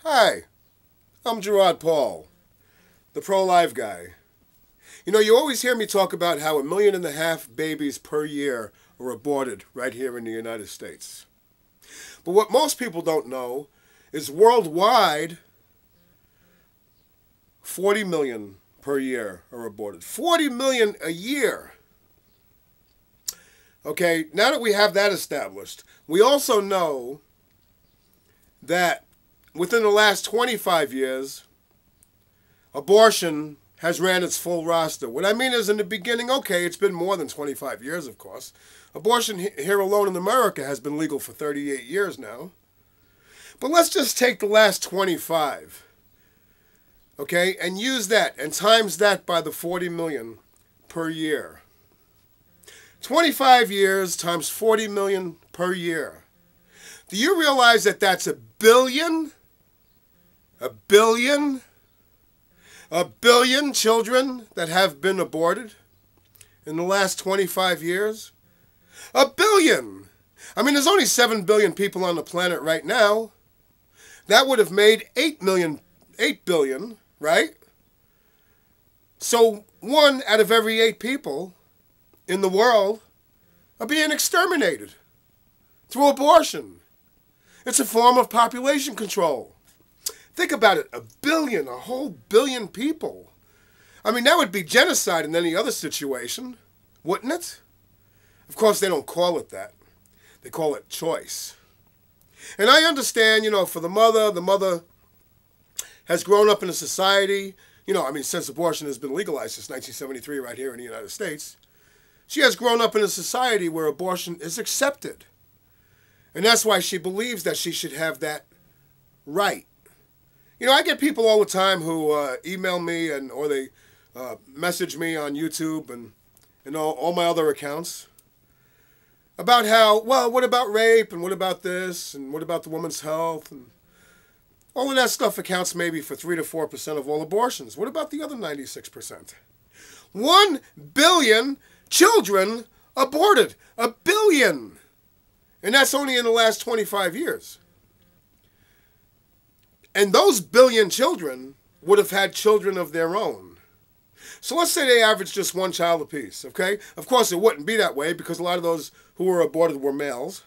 Hi, I'm Gerard Paul, the pro-life guy. You know, you always hear me talk about how 1.5 million babies per year are aborted right here in the United States. But what most people don't know is worldwide, 40 million per year are aborted. 40 million a year. Okay, now that we have that established, we also know that within the last 25 years, abortion has ran its full roster. What I mean is, in the beginning, okay, it's been more than 25 years, of course. Abortion here alone in America has been legal for 38 years now. But let's just take the last 25, okay, and use that and times that by the 40 million per year. 25 years times 40 million per year. Do you realize that that's a billion? A billion? A billion children that have been aborted in the last 25 years? A billion! I mean, there's only 7 billion people on the planet right now. That would have made 8 billion, right? So 1 out of every 8 people in the world are being exterminated through abortion. It's a form of population control. Think about it, a billion, a whole billion people. I mean, that would be genocide in any other situation, wouldn't it? Of course, they don't call it that. They call it choice. And I understand, you know, for the mother has grown up in a society, you know, I mean, since abortion has been legalized since 1973 right here in the United States, she has grown up in a society where abortion is accepted. And that's why she believes that she should have that right. You know, I get people all the time who email me or they message me on YouTube and all my other accounts about how, well, what about rape and what about this and what about the woman's health and all of that stuff accounts maybe for 3 to 4% of all abortions. What about the other 96%? 1 billion children aborted. A billion. And that's only in the last 25 years. And those billion children would have had children of their own. So let's say they average just 1 child apiece, okay? Of course, it wouldn't be that way because a lot of those who were aborted were males.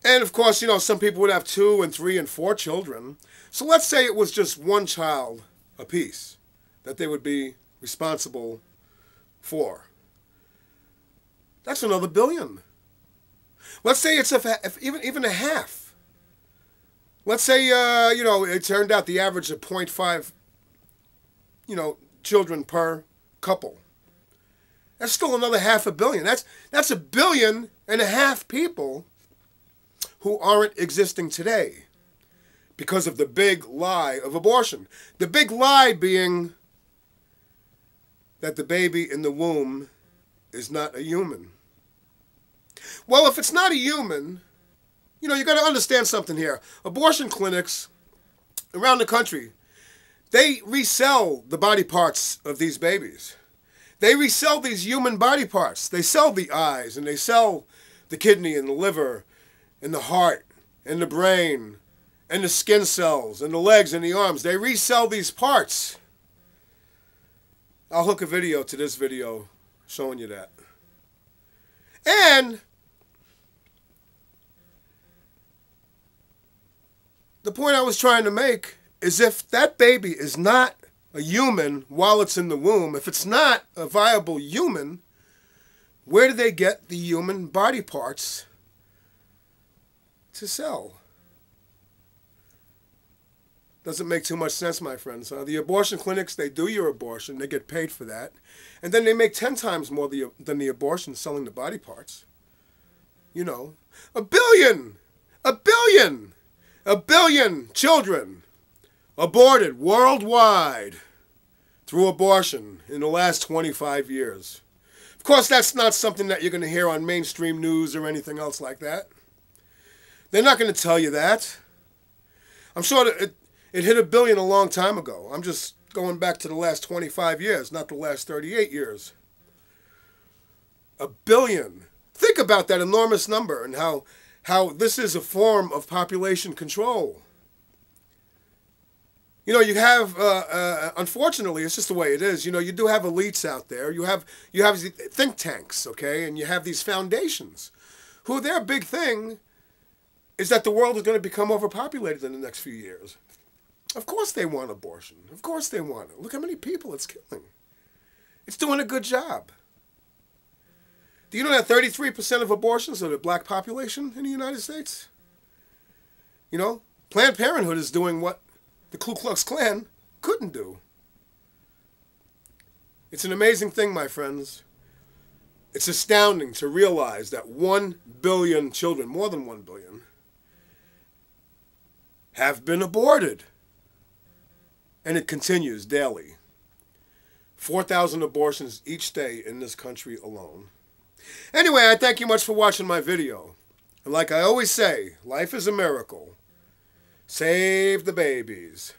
And of course, you know, some people would have 2 and 3 and 4 children. So let's say it was just 1 child apiece that they would be responsible for. That's another billion. Let's say it's even a half. Let's say, you know, it turned out the average of 0.5, you know, children per couple. That's still another 500 million. That's 1.5 billion people who aren't existing today because of the big lie of abortion. The big lie being that the baby in the womb is not a human. Well, if it's not a human, you know, you got to understand something here. Abortion clinics around the country, they resell the body parts of these babies. They resell these human body parts. They sell the eyes, and they sell the kidney and the liver and the heart and the brain and the skin cells and the legs and the arms. They resell these parts. I'll hook a video to this video showing you that. And the point I was trying to make is if that baby is not a human while it's in the womb, if it's not a viable human, where do they get the human body parts to sell? Doesn't make too much sense, my friends. The abortion clinics, they do your abortion. They get paid for that. And then they make 10 times more than the abortion selling the body parts. You know, 1 billion! 1 billion! 1 billion children aborted worldwide through abortion in the last 25 years. Of course, that's not something that you're going to hear on mainstream news or anything else like that. They're not going to tell you that. I'm sure that it hit 1 billion a long time ago. I'm just going back to the last 25 years, not the last 38 years. 1 billion. Think about that enormous number and how this is a form of population control. You know, you have, unfortunately, it's just the way it is. You know, you do have elites out there. You have think tanks, okay, and you have these foundations, who their big thing is that the world is going to become overpopulated in the next few years. Of course they want abortion. Of course they want it. Look how many people it's killing. It's doing a good job. Do you know that 33% of abortions are the black population in the United States? You know, Planned Parenthood is doing what the Ku Klux Klan couldn't do. It's an amazing thing, my friends. It's astounding to realize that 1 billion children, more than 1 billion, have been aborted. And it continues daily. 4,000 abortions each day in this country alone. Anyway, I thank you much for watching my video. And like I always say, life is a miracle. Save the babies.